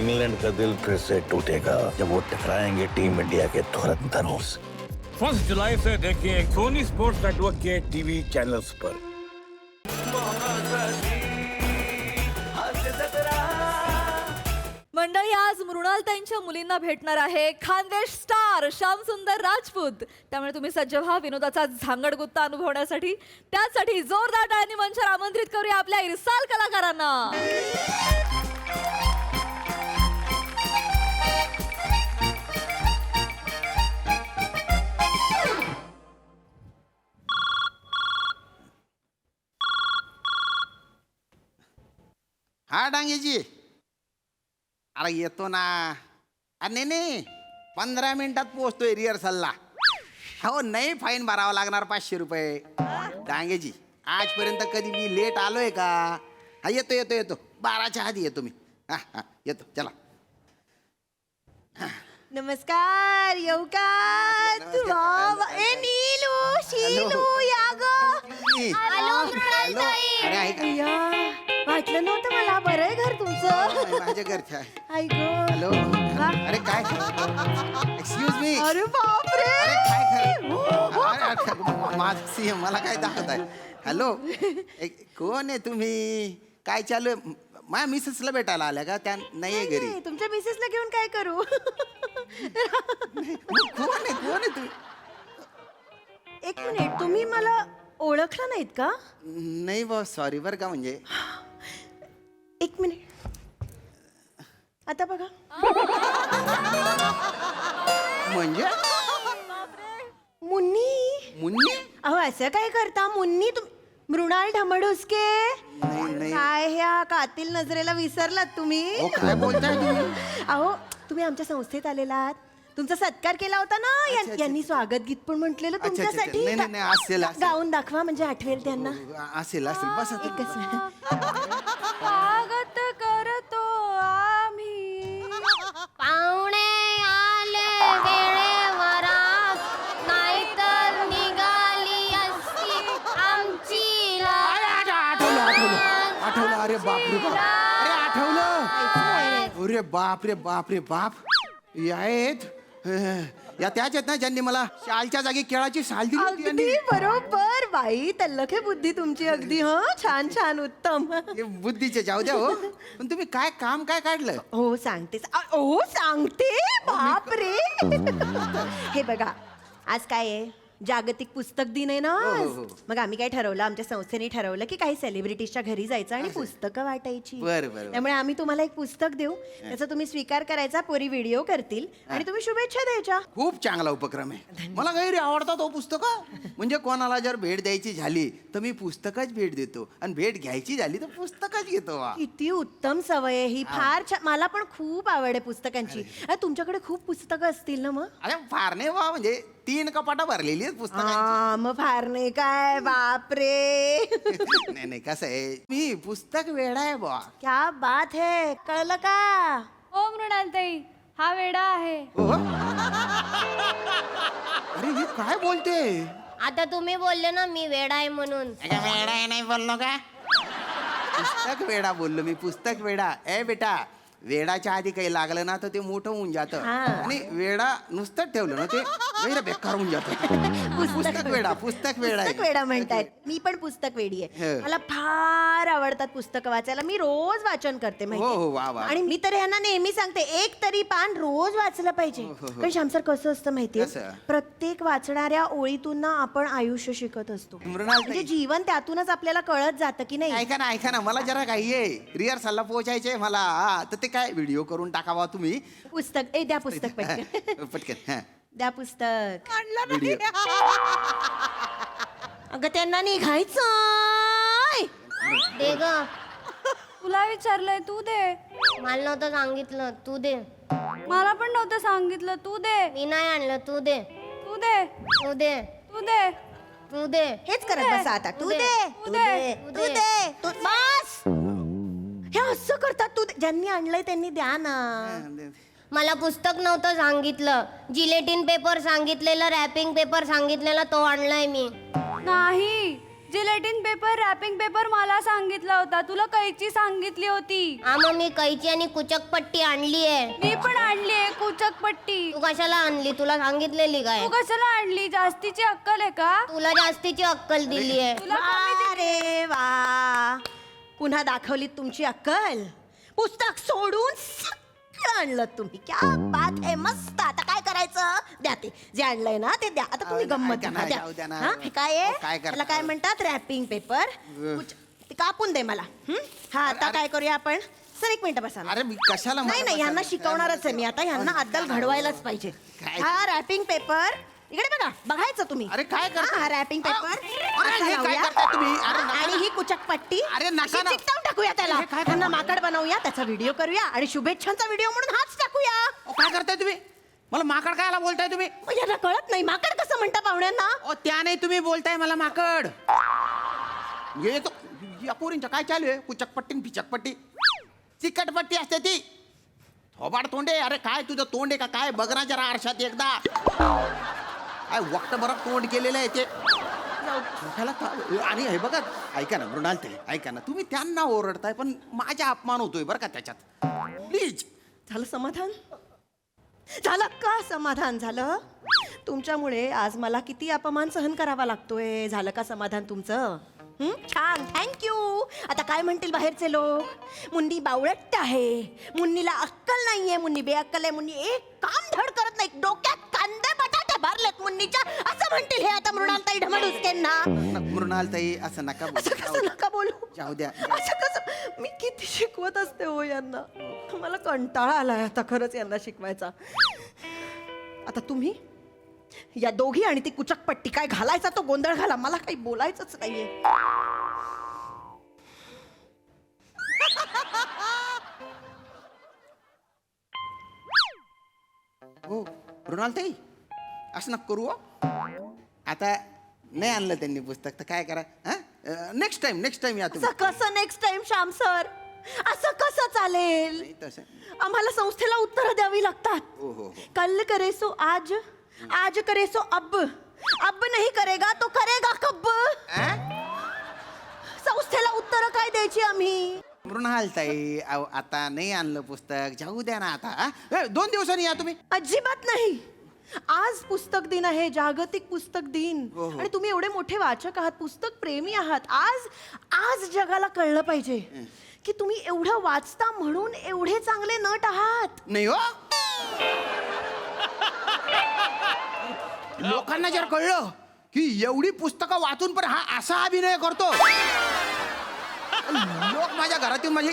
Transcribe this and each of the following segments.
England का दिल फिर से टूटेगा जब वो टकराएंगे टीम इंडिया के धुरंधरों से। 1 जुलाई से देखिए सोनी स्पोर्ट्स नेटवर्क के टीवी चैनल्स पर। मंडळी, आज मृणालताईंच्या मुलींना भेटणार आहे खानदेश स्टार श्यामसुंदर राजपूत. त्यामुळे तुम्ही सज्ज व्हा विनोदाचा झांगडगुत्ता अनुभवण्यासाठी. त्यासाठी जोरदार टाळ्यांनी मंचावर आमंत्रित करूया आपल्या इरसाल कलाकारांना. हा डांगेजी, अरे येतो ना. अरे नाही 15 मिनिटात पोहोचतोय रिहर्सलला. हो नाही, फाईन भरावा लागणार 500 रुपये. डांगेजी, आजपर्यंत कधी मी लेट आलोय का? हा येतो येतो येतो 12च्या आधी येतो मी. हा हा येतो, चला. नमस्कार, येऊ का? ए नीलू, शीलू, या गं. अरे ऐका, वाटलं नव्हतं मला. बरं आहे घर तुमचं? माझ्या घरच्या. आई गं. हॅलो. अरे काय, एक्सक्यूज मी. अरे बापरे. अरे काय खरं, माझं सीएम मला काय दाखवत आहे. हॅलो, कोण आहे तुम्ही? काय चालू आहे? माझ्या मिसेसला भेटायला आल्या का? त्या नाहीये घरी. तुमच्या मिसेसला घेऊन काय करू? कोण आहे तुम्ही? एक मिनिट, तुम्ही मला ओळखलं नाहीत का? नाही बॉस, सॉरी बरं का. म्हणजे एक मिनिट, आता बघा. म्हणजे मुन्नी. मुन्नी? अहो असं काय करता मुन्नी? मृणाल ढमढुसके. नाही. काय ह्या कातील नजरेला विसरलात तुम्ही? ओ, काय बोलताय तुम्ही? अहो तुम्ही आमच्या संस्थेत आलेलात, तुमचा सत्कार केला होता ना. यांनी स्वागत गीत पण म्हटलेलं तुमच्यासाठी. नाही, असेल. गाऊन दाखवा म्हणजे आठवेल त्यांना. असेल बस. एकच स्वागत करतो आम्ही. पाहुणे आले वेळेवर, नाहीतर निघाली असती आमची आठवलं. अरे बापरे बाप. अरे आठवलं. अरे बाप रे बाप. यायत या त्याच आहेत ना ज्यांनी मला शालच्या जागी केळाची साल दिली होती. अगदी बरोबर बाई, तल्लखे बुद्धी तुमची अगदी. छान छान, उत्तम. हे बुद्धीचे जाऊ द्या हो. पण तुम्ही काय काम काय काढलं? हो सांगते. बाप रे. हे बघा, आज काय आहे? जागतिक पुस्तक दिन आहे ना आज. मग आम्ही काय ठरवलं, आमच्या संस्थेने ठरवलं की काही सेलिब्रिटीजच्या घरी जायचं आणि पुस्तकं वाटायची. बरं. त्यामुळे आम्ही तुम्हाला एक पुस्तक देऊ, त्याचा तुम्ही स्वीकार करायचा, पोरी व्हिडिओ करतील आणि तुम्ही शुभेच्छा द्यायच्या. खूप चांगला उपक्रम आहे. मला गैर आवडतात हो पुस्तक. म्हणजे कोणाला जर भेट द्यायची झाली तर मी पुस्तकच भेट देतो, आणि भेट घ्यायची झाली तर पुस्तकच घेतो. किती उत्तम सवय आहे ही. फार छान. मला पण खूप आवड आहे पुस्तकांची. तुमच्याकडे खूप पुस्तकं असतील ना? मग अरे फार नाही बा, म्हणजे 3 कपाटं भरलेली आहेत पुस्तकांची. मग फार नाही काय. बापरे. नाही कसं आहे, मी पुस्तक वेडा आहे बा. क्या बात है. कळलं का? हो मृणालताई, हा वेडा आहे. अरे हे काय बोलते? आता तुम्ही बोलले ना मी वेडा आहे म्हणून. वेडा आहे नाही बोललो का? पुस्तक वेडा बोललो मी. पुस्तक वेडा. ए बेटा, वेडाच्या आधी काही लागलं ना तर ते मोठं होऊन जातं, आणि वेडा नुसतं ठेवलं ना ते वैर बेकार होऊन जातं. पुस्तक वेडा पुस्तक वेडा म्हणतायत. मी पण पुस्तक वेडी आहे. मला फार आवडतात पुस्तकं वाचायला. मी रोज वाचन करते हो, वा, वा. आणि मी तर यांना नेहमी सांगते, एक तरी पान रोज वाचलं पाहिजे. पण श्यामसर कसं असतं माहितीये, प्रत्येक वाचणाऱ्या ओळीतून ना आपण आयुष्य शिकत असतो. म्हणजे जीवन त्यातूनच आपल्याला कळत जातं की नाही. ऐका ना, मला जरा काही आहे, रिहर्सलला पोहोचायचंय मला. तर ते काय व्हिडिओ करून टाकावा तुम्ही. पुस्तक द्या. पुस्तक पटकन द्या पुस्तक. अगं त्यांना निघायचं. दे ग. तुला विचारलंय, तू दे. मला नव्हतं सांगितलं, तू दे. मला पण नव्हतं सांगितलं, तू दे. मी नाही आणलं, तू दे. तू दे. तू दे. तू दे. तू दे. हेच करत बसा आता. तू दे. बस. हे असं करतात. तू ज्यांनी आणलंय त्यांनी द्या ना. मला पुस्तक नव्हतं सांगितलं, जिलेटिन पेपर सांगितलेलं, रॅपिंग पेपर सांगितलेलं, तो आणलाय मी. नाही, जिलेटिन पेपर रॅपिंग पेपर मला सांगितला होता, तुला कैची सांगितली होती. मग मी कैची आणि कुचक पट्टी आणली आहे. मी पण आणली कुचक पट्टी. तू कशाला आणली? तुला सांगितलेली काय? तू कशाला आणली? जास्तीची अक्कल आहे का तुला जास्तीची अक्कल दिली आहे. तुला कमी दिली? अरे वा, पुन्हा दाखवली तुमची अक्कल. पुस्तक सोडून सगळं आणलं तुम्ही. क्या बात आहे, मस्त. आता काय करायचं? द्या ते जे आणलंय ना ते द्या. आता तुम्ही गंमत ऐका ना, करा, द्या. जाऊ द्या ना. हा, हे काय आहे? काय करता? त्याला काय म्हणतात? Wrapping paper. ते कापून दे मला. हा, आता काय करूया आपण? सर एक मिनिट बसा ना. अरे मी कशाला नाही नाही, ह्यांना शिकवणारच आहे मी आता. ह्यांना अद्दल घडवायलाच पाहिजे. काय? हा रॅपिंग पेपर इकडे बघा, बघायचं तुम्ही. अरे काय करता? हा रॅपिंग पेपर. अरे असं हे काय लावूया. करताय तुम्ही? अरे नका आणि ना. ही कुचक पट्टी अरे नका अशी ना. चिकटवून टाकूया त्याला. हे काय त्यांना माकड बनवूया, त्याचा व्हिडिओ करूया आणि शुभेच्छांचा व्हिडिओ म्हणून हाच टाकूया. काय करताय तुम्ही? मला माकड कायला बोलताय तुम्ही? मग यांना कळत नाही माकड कसं म्हणता पाहुण्यांना. त्या नाही तुम्ही बोलताय मला माकड. ये तो या पोरींच्या काय चालू आहे? कुचकपट्टी पिचकपट्टी चिकटपट्टी असते ती. थोबाड तोंडे. अरे काय तुझं तोंड आहे का काय? बघ ना जरा आरशात एकदा. काय वक्त बरं तोंड केलेलं आहे ते. आणि हे बघा, ऐका ना मृणाल ते ऐका ना, तुम्ही त्यांना ओरडताय पण माझा अपमान होतोय बरं का त्याच्यात. प्लीज. झालं समाधान? झालं का समाधान? झालं? तुमच्यामुळे आज मला किती अपमान सहन करावा लागतोय. झालं का समाधान तुमचं? छान, थँक्यू. आता काय म्हणतील बाहेरचे लोक? मुन्नी बावळट आहे, मुन्नीला अक्कल नाहीये, मुन्नी बेअक्कल आहे, मुन्नी एक काम धड करत नाही, डोक्यात कांदे बटाटे भरलेत मुन्नीच्या, असं म्हणतील हे आता मृणालताई ढमडुसकेंना. मृणालताई असं नका बोलू. असं कसं नका बोलू? जाऊ द्या. असं कसं? मी किती शिकवत असते हो यांना. मला कंटाळा आलाय आता खरंच यांना शिकवायचा. आता तुम्ही या दोघी आणि ती कुचकपट्टी काय घालायचा तो गोंधळ घाला, मला काही बोलायचंच नाहीये. हो मृणालताई असं नका करू हो. आता नाही आणलं त्यांनी पुस्तक तर काय करा. नेक्स्ट टाइम या तुम्ही. असं कसं नेक्स्ट टाइम श्याम सर? असं कसं चालेल? नाही तसं. आम्हाला संस्थेला उत्तरं द्यावी लागतात. हो हो हो. कल करे सो आज, आज करे सो अब नहीं करेगा तो करेगा कब? संस्थेला उत्तरं काय द्यायची आम्ही? मृणालताई आता नाही आणलं पुस्तक, जाऊ द्या ना आता. 2 दिवसांनी या तुम्ही. अजिबात नाही. आज पुस्तक दिन आहे, जागतिक पुस्तक दिन. हो, हो. आणि तुम्ही एवढे मोठे वाचक आहात, पुस्तक प्रेमी आहात. आज आज जगाला कळलं पाहिजे की तुम्ही एवढं वाचता म्हणून एवढे चांगले नट आहात. नाही हो. लोकांना जर कळलं की एवढी पुस्तकं वाचून पण हा असा अभिनय करतो, लोक माझ्या घरातून माझी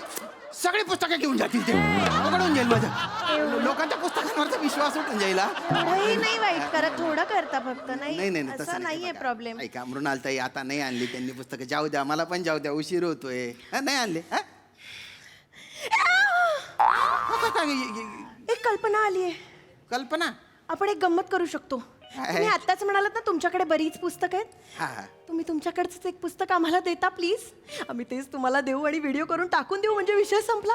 सगळी पुस्तकं घेऊन जातील. ते अवघडून जाईल माझं. लोकांच्या पुस्तकांवरचा विश्वास उठून जाईल. एवढंही नाही वाईट करत, थोडं करता फक्त. नाही नाही असं तसं नाहीये बघा. प्रॉब्लेम. ऐका मृणालताई आता नाही आणली त्यांनी पुस्तकं, जाऊ द्या. मला पण जाऊ द्या, उशीर होतोय. नाही आणले. एक कल्पना आलीये. कल्पना. आपण एक गंमत करू शकतो. तुम्ही आत्ताच म्हणालात ना तुमच्याकडे बरीच पुस्तकं आहेत. हा हा. तुम्ही तुमच्याकडचं एक पुस्तक आम्हाला देता प्लीज? आम्ही तेच तुम्हाला देऊ आणि व्हिडिओ करून टाकून देऊ, म्हणजे विषय संपला.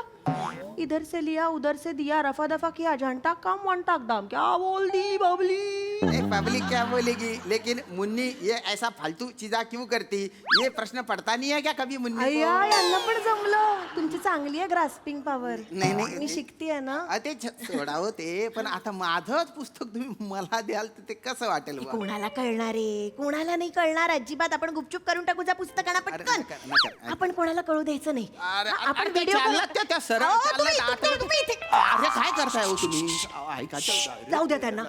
इधर से लिया उधर से दिया, रफा दफा किया, जानटा काम वांटा दाम. क्या बोल दी बबली? पब्लिक क्या बोलेगी, लेकिन मुन्नी ये ऐसा फालतू चीजा क्यों करती? ये प्रश्न पड़ता नहीं है क्या कभी मुन्नी अय्या, को? यांना पण जमलं. तुमची चांगली आहे ग्रास्पिंग पॉवर. नाही, नाही. मी शिकतेय ना. ते सोडावं ते. पण आता माझंच पुस्तक तुम्ही मला द्याल तर ते कसं वाटेल बा? कोणाला कळणार आहे? कोणाला नाही कळणार अजिबात. आपण गुपचूप करून टाकू जा पुस्तकांना पटकन. नका. आपण कोणाला कळू द्यायचं नाही. अरे, हा, आपण अरे, ते व्हिडिओ चाललं त्या सरळ अहो, चाललं तुम्ही- आता. तुम्ही- तुम्ही इथे. अरे काय करताय हो तुम्ही? ऐका जाऊ द्या त्यांना.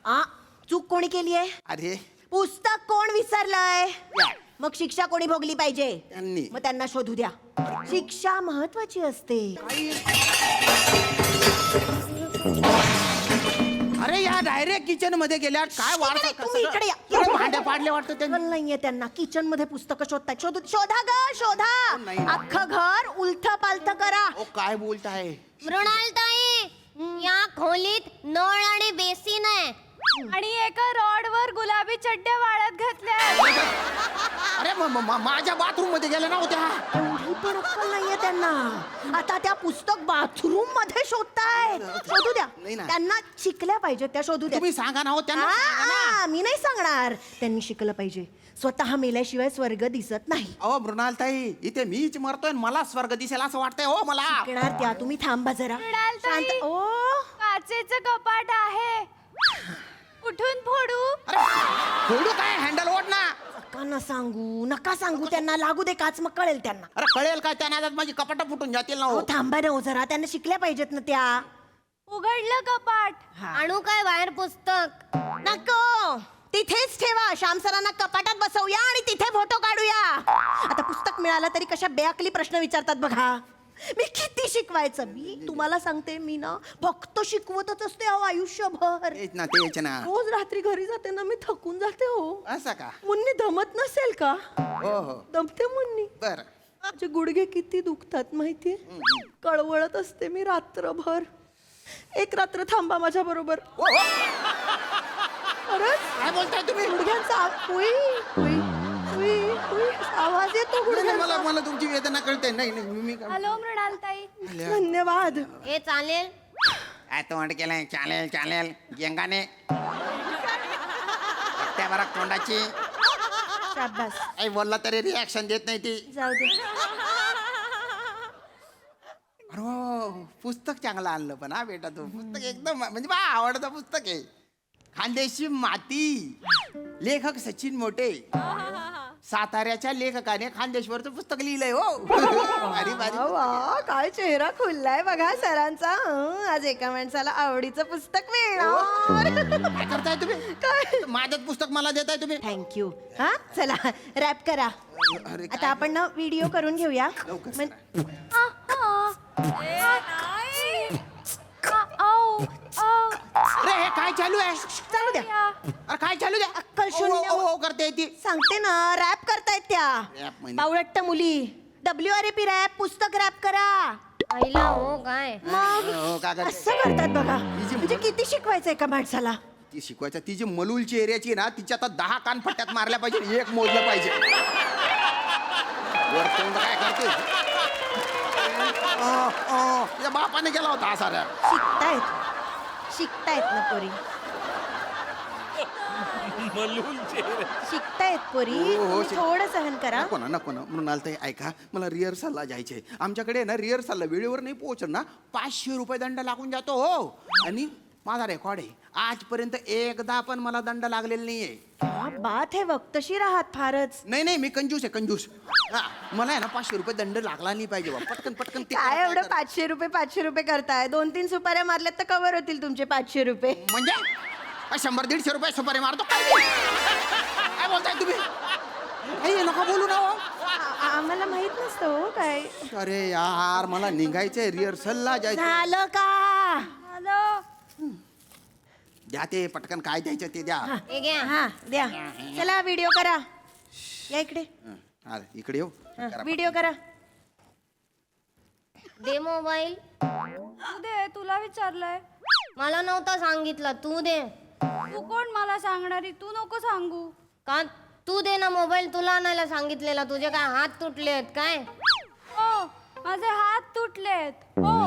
आ, चूक कोणी केली आहे? अरे पुस्तक कोण विसरलंय? या. मग शिक्षा कोणी भोगली पाहिजे? त्यांनी. मग त्यांना शोधू द्या. शिक्षा महत्वाची असते. अरे या डायरेक्ट किचन मध्ये गेल्या काय नाही, तुम्ही इकडे या. वाढत भांड्या पाडले वाटतं त्यांनी. अक्कल नाहीये त्यांना. किचन मध्ये पुस्तकं शोधताय. शोधा ग शोधा. नाही. अख्खं घर उलथ पालथ करा. ओ काय बोलताय? मृणालताई, या खोलीत नळ आणि बेसिन आहे. आणि एका रॉडवर गुलाबी चड्ड्या वाळत घातल्या. अरे माझ्या बाथरूम मध्ये गेल्या ना होत्या. एवढी पण अक्कल नाहीये त्यांना. आता त्या पुस्तक बाथरूम मध्ये शोधताय. शोधू द्या. नाही ना. त्यांना शिकल्या पाहिजे त्या शोधू द्या. तुम्ही सांगा ना हो त्यांना सांगा ना. मी नाही सांगणार. त्यांनी शिकलं पाहिजे. स्वतः मेल्याशिवाय स्वर्ग दिसत नाही. अहो मृणालताई इथे मीच मरतोय आणि मला स्वर्ग दिसेल असं वाटतंय हो मला. शिकणार त्या. तुम्ही थांबा जरा. मृणालताई. शांत. ओ काचेचं कपाट आहे. कुठून फोडू? अरे फोडू काय हँडल ओढ ना. नका सांगू त्यांना. लागू दे काच, मग कळेल त्यांना. अरे कळेल काय त्या नादात माझी कपाट फुटून जातील ना हो. हो थांबा ना हो जरा. त्यांना शिकल्या पाहिजेत ना त्या. उघडलं कपाट. आणू काय बाहेर पुस्तक? नको, तिथेच ठेवा. श्याम सरांना कपाटात बसवूया आणि तिथे फोटो काढूया. आता पुस्तक मिळालं तरी कशा बेअकली प्रश्न विचारतात बघा. मी किती शिकवायचं. मी तुम्हाला सांगते, मी ना फक्त शिकवतच असते अहो आयुष्यभर. तेच ना तेच ना. रोज रात्री घरी जाते ना मी थकून जाते हो. असं का? मुन्नी दमत नसेल का? हो हो दमते मुन्नी. बर. माझे गुडघे किती दुखतात माहितीये. कळवळत असते मी रात्रभर. एक रात्र थांबा माझ्या बरोबर. काय बोलताय तुम्ही? गुडघ्यांचा आवाज येतो मला गुडघ्यांचा. मला तुमची वेदना कळते. नाही नाही मी काय हॅलो मृणालताई. धन्यवाद. हे चालेल. काय तोंड केलंय. चालेल चालेल गेंगाने त्या बरा तोंडाची. शाबास. काही बोलला तरी रिॲक्शन देत नाही ती. जाऊ दे. अरे हो, पुस्तक चांगलं आणलं पण हा बेटा. तू पुस्तक एकदम म्हणजे बा आवडतं पुस्तक आहे. खानदेशी माती. लेखक सचिन मोटे. साताऱ्याच्या लेखकाने खानदेशवरचं पुस्तक लिहिलंय हो. भारी भारी. वा, काय चेहरा खुललाय बघा सरांचा. आज एका माणसाला आवडीचं पुस्तक मिळणार. काय करताय तुम्ही? काय? माझं पुस्तक मला देताय तुम्ही? थँक्यू. हा चला रॅप करा. अरे आता आपण ना व्हिडिओ करून घेऊया. अरे हे काय चालू आहे? चालू द्या. अरे काय चालू द्या. अक्कल शून्य. ओ, ओ, ओ करते ती. सांगते ना रॅप करतायत त्या. रॅप म्हणजे? बावळट्ट मुली. WRAP रॅप पुस्तक रॅप करा. आईला हो काय? मग हो का करते? असं करतात बघा. म्हणजे किती शिकवायचं एका माणसाला. ती शिकवायचं. ती जी मलूलची एरियाची ना तिच्या आता 10 कानफट्ट्यात मारल्या पाहिजे. एक मोजलं पाहिजे. वर तोंड काय करते? तिच्या बापाने केला होता हा सारा. शिकतायत ना पोरी. शिकतायत पोरी. हो, हो, तुम्ही थोडं सहन करा. नको ना मृणालताई ऐका. मला रिहर्सलला जायचंय. आमच्याकडे ना रिहर्सलला वेळेवर नाही पोहोचलं ना 500 रुपये दंड लागून जातो हो. आणि माझा रेकॉर्ड आहे. आजपर्यंत एकदा पण मला दंड लागलेला नाहीये. क्या बात है. वक्तशीर आहात फारच. नाही मी कंजूस आहे कंजूस. हा, मला आहे ना 500 रुपये दंड लागला नाही पाहिजे बा. पटकन ते काय करा, एवढं करा. 500 रुपये करताय. 2-3 सुपाऱ्या मारल्यात तर कव्हर होतील तुमचे 500 रुपये. म्हणजे 100-150 रुपये सुपारी मारतो काय बोलताय तुम्ही? हे नका बोलू ना हो. आम्हाला माहित नसतं हो काय. अरे यार मला निघायचंय रिहर्सलला जायचं. झालं का? द्या ते पटकन काय द्यायचं ते द्या. हे घ्या. हा द्या. चला व्हिडिओ करा. या इकडे. हा, इकडे येऊ. व्हिडिओ करा. दे मोबाईल. तू दे. तुला विचारलंय. मला नव्हता सांगितलं. तू दे. तू कोण मला सांगणारी? तू नको सांगू. का? तू दे ना मोबाईल. तुला आणायला सांगितलेला. तुझे काय हात तुटलेत काय? हो माझे हात तुटलेत. हो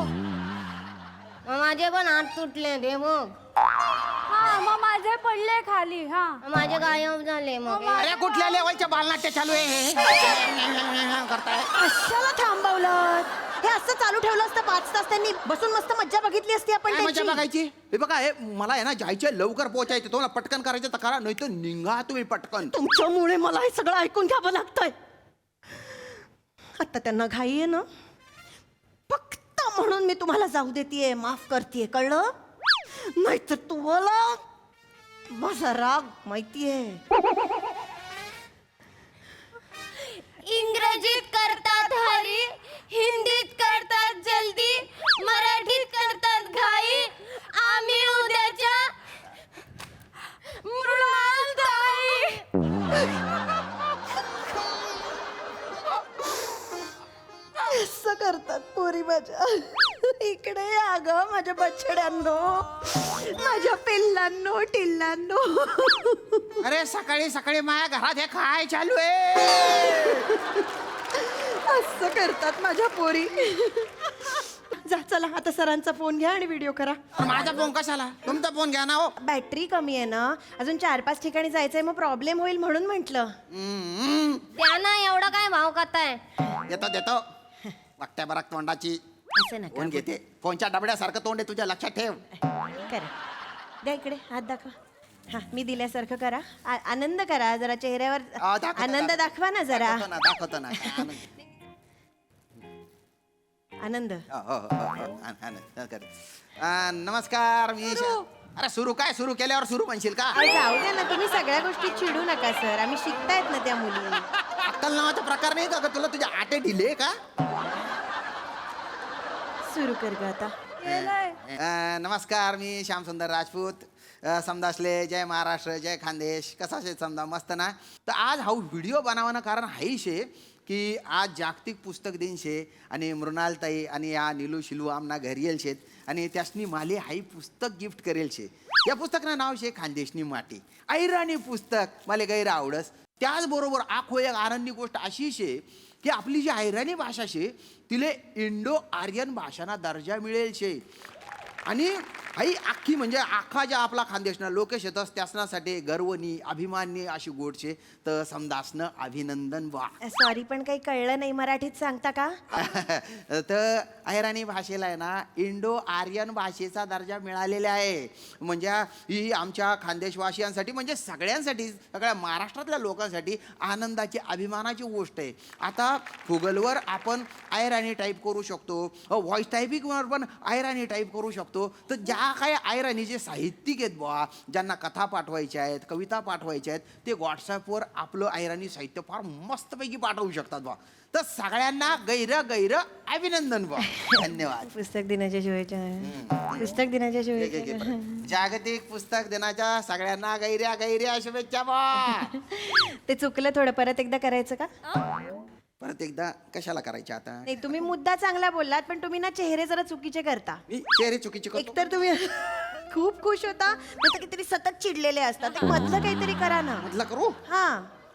मग माझे पण हात तुटलेत. हे बघ. हा मग माझे पडले खाली. हा माझे गायब झाले. मग अरे कुठल्या लेवलच्या बालनाट्य चालू आहे करताय? कशाला थांबवलं? हे असं चालू ठेवलं असतं 5 तास त्यांनी बसून मस्त मज्जा बघितली असती आपण काय मजा त्यांची. बघायची? हे बघा हे मला आहे ना जायचंय लवकर पोहोचायचं. तुम्हाला पटकन करायचं तर करा. नाही तर निघा तुम्ही पटकन. तुमच्यामुळे मला हे सगळं ऐकून घ्यावं लागतंय. आता त्यांना घाई आहे ना. फक्त म्हणून मी तुम्हाला जाऊ देतेय. माफ करतेय. कळलं? नाहीतर तुम्हाला माझा राग माहितीये. इंग्रजीत करतात हरी, हिंदीत करतात जल्दी, मराठीत करतात घाई. आम्ही उद्याच्या मृणालताई. असं करतात पोरी माझ्या. इकडे या ग माझ्या बछड्यांनो. माझ्या पिल्लांनो टिल्लांनो. अरे सकाळी सकाळी माझ्या घरात हे काय चालू आहे? असं करतात माझ्या पोरी. जा चला आता सरांचा फोन घ्या आणि व्हिडिओ करा. माझा फोन कशाला? तुमचा फोन घ्या ना हो. बॅटरी कमी आहे ना, अजून 4-5 ठिकाणी जायचंय, मग प्रॉब्लेम होईल म्हणून म्हटलं. त्यांना एवढा काय भाव करताय? देतो वागत्या बराक तोंडाची. असं नका फोन घेते. फोनच्या डबड्यासारखं तोंड आहे तुझ्या, लक्षात ठेव. करा. द्या इकडे हात दाखवा. हा मी दिल्यासारखं करा. आनंद करा जरा चेहऱ्यावर. दाखवतो, आनंद दाखवा ना जरा. दाखवतो ना. आनंद. आनंद कर. नमस्कार मी अरे सुरू काय? सुरू केल्यावर सुरू म्हणशील का? जाऊ द्या ना, तुम्ही सगळ्या गोष्टी चिडू नका सर, आम्ही शिकतायत ना त्या मुली. अक्कल नावाचा प्रकार नाही का ग तुला? तुझ्या आटे ढिले का? सुरू कर ग आता. नमस्कार मी श्यामसुंदर राजपूत. समदासले जय महाराष्ट्र जय खानदेश. कसा शे समजा? मस्त ना. तर आज हा व्हिडिओ बनावणं कारण हाही शे की आज जागतिक पुस्तक दिन शे आणि मृणालताई आणि या नीलू शिलू आमना घरी येल शेत आणि त्यासनी माले हाई पुस्तक गिफ्ट करेल शे. या पुस्तकना नाव शे खानदेशनी माटी. ऐराणी पुस्तक मला गैर आवडस. त्याचबरोबर आखो एक आनंदी गोष्ट अशी शे की आपली जी ऐराणी भाषा शे तिले इंडो आर्यन भाषांना दर्जा मिळेल शे. आणि आई अख्खी म्हणजे अख्खा ज्या आपला खानदेशना लोकेश येतस त्यासनासाठी गर्वनी अभिमाननी अशी गोडचे तर समदासनं अभिनंदन वा. सॉरी पण काही कळलं नाही, मराठीत सांगता का? तर अहिराणी भाषेला आहे ना इंडो आर्यन भाषेचा दर्जा मिळालेला आहे. म्हणजे ही आमच्या खानदेशवासियांसाठी म्हणजे सगळ्यांसाठी सगळ्या महाराष्ट्रातल्या लोकांसाठी आनंदाची अभिमानाची गोष्ट आहे. आता गुगलवर आपण अहिराणी टाईप करू शकतो, व्हॉइस टायपिंगवर पण अहिराणी टाईप करू शकतो. तर ज्या काय अहिराणीचे साहित्यिक आहेत बुवा, ज्यांना कथा पाठवायच्या आहेत, कविता पाठवायच्या आहेत, ते व्हॉट्सॲपवर आपलं अहिराणी साहित्य फार मस्तपैकी पाठवू शकतात बुवा. तर सगळ्यांना गैर अभिनंदन बुवा. धन्यवाद. पुस्तक दिनाच्या शुभेच्छा. पुस्तक दिनाच्या शुभेच्छा. जागतिक पुस्तक दिनाच्या सगळ्यांना गैऱ्या शुभेच्छा बुवा. ते चुकलं थोडं, परत एकदा करायचं का? परत एकदा कशाला करायचे आता? नाही तुम्ही मुद्दा चांगला बोललात, पण तुम्ही ना चेहरे जरा चुकीचे करता. मी चेहरे चुकीचे करतो? एकतर तुम्ही खूप खुश होता, तर कितीतरी सतत चिडलेले असतात. ते मधलं काहीतरी करा ना. म्हटलं करू? हा.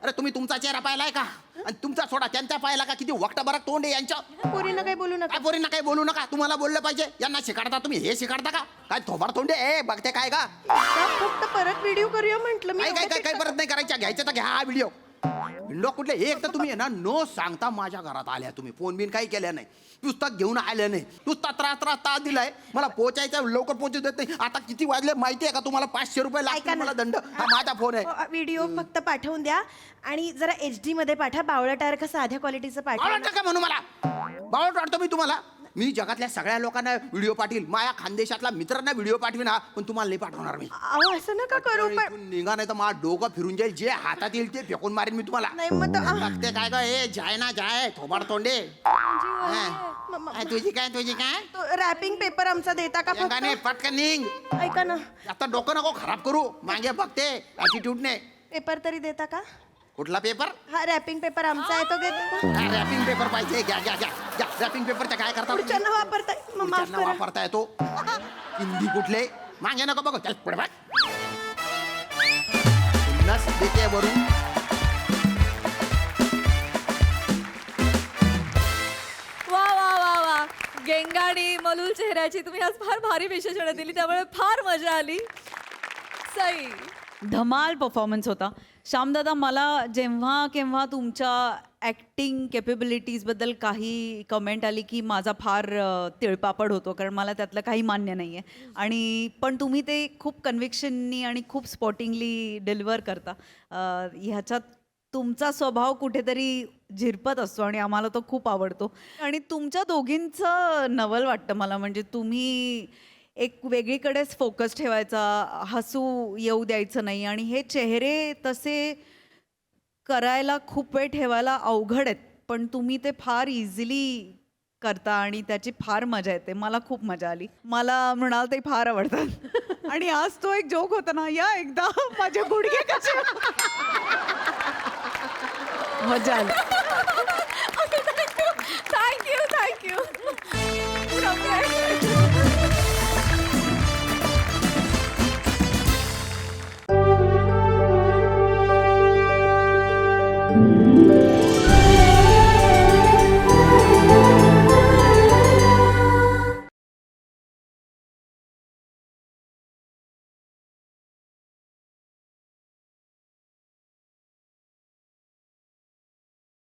अरे तुम्ही तुमचा चेहरा पाहिलाय का? आणि तुमचा सोडा त्यांचा पाहिला का? किती वक्ता बरक तोंड आहे यांच्या. पोरींना काही बोलू नका. काय पोरींना काही बोलू नका. तुम्हाला बोललं पाहिजे. यांना शिकाडता तुम्ही, हे शिकाडता का? काय थोबाड तोंडे ए बघते काय का? फक्त परत व्हिडिओ करूया म्हटलं मी. काय परत नाही करायच्या. घ्यायचं तर घ्या हा व्हिडिओ. विंडो कुठले एक तर तुम्ही ना न सांगता माझ्या घरात आल्या. तुम्ही फोन बिन काही केल्या नाही, पुस्तक घेऊन आल्या नाही, नुसता त्रास दिलाय मला. पोचायचं लवकर पोहोचू देत नाही. आता किती वाजले माहिती आहे का तुम्हाला? 500 रुपये लागतात मला दंड. हा माझा फोन आहे. व्हिडिओ फक्त पाठवून द्या आणि जरा HD मध्ये पाठवा. बावळटासारखं साध्या क्वालिटीचं पाठवा. बावळट का म्हणू मला? बावळट वाटतो मी तुम्हाला? मी जगातल्या सगळ्या लोकांना व्हिडिओ पाठवील, माझ्या खानदेशातल्या मित्रांना व्हिडिओ पाठवीन, हा पण तुम्हाला नाही पाठवणार मी. अहो असं नका करू. पण इथून निघा नाही तर माझं डोकं फिरून जाईल. जे हातात येईल ते फेकून मारेन मी तुम्हाला. नाही मग बघते काय का हे जाय ना जाय थोबाड तोंडे. तुझी काय रॅपिंग पेपर आमचा देता का? एकाने पटकन निघ. ऐका ना, आता डोकं नको खराब करू. मागे बघते ऍटिट्यूडने. पेपर तरी देता का? कुठला पेपर? हा रॅपिंग पेपर आमचा आहे, तो घेता का? रॅपिंग पेपर पाहिजे. घ्या घ्या घ्या घ्या. रॅपिंग पेपरच्या काय करता? पुढच्यांना वापरताय, मग माफ पुढच्यांना करा. वापरता येतो. हिंदी कुठले? मागे नको बघ. चल पुढे बघ. नस देते वरून. वा वा वा वा. गेंगाडी मलूल चेहऱ्याची तुम्ही आज फार भारी विशेषणं दिली, त्यामुळे फार मजा आली. सई. धमाल परफॉर्मन्स होता. श्यामदादा, मला जेव्हा केव्हा तुमच्या ॲक्टिंग कॅपेबिलिटीजबद्दल काही कमेंट आली की माझा फार तिळपापड होतो, कारण मला त्यातलं काही मान्य नाही आहे. आणि पण तुम्ही ते खूप कन्व्हिक्शननी आणि खूप स्पॉटिंगली डिलिव्हर करता. ह्याच्यात तुमचा स्वभाव कुठेतरी झिरपत असतो आणि आम्हाला तो खूप आवडतो. आणि तुमच्या दोघींचं नवल वाटतं मला. म्हणजे तुम्ही एक वेगळीकडेच फोकस ठेवायचा, हसू येऊ द्यायचं नाही. आणि हे चेहरे तसे करायला खूप वेळ ठेवायला अवघड आहेत, पण तुम्ही ते फार इझिली करता आणि त्याची फार मजा येते. मला खूप मजा आली. मला म्हणाल ते फार आवडतात. आणि आज तो एक जोक होता ना, या एकदा माझे गुडघे कसे. मजा आली.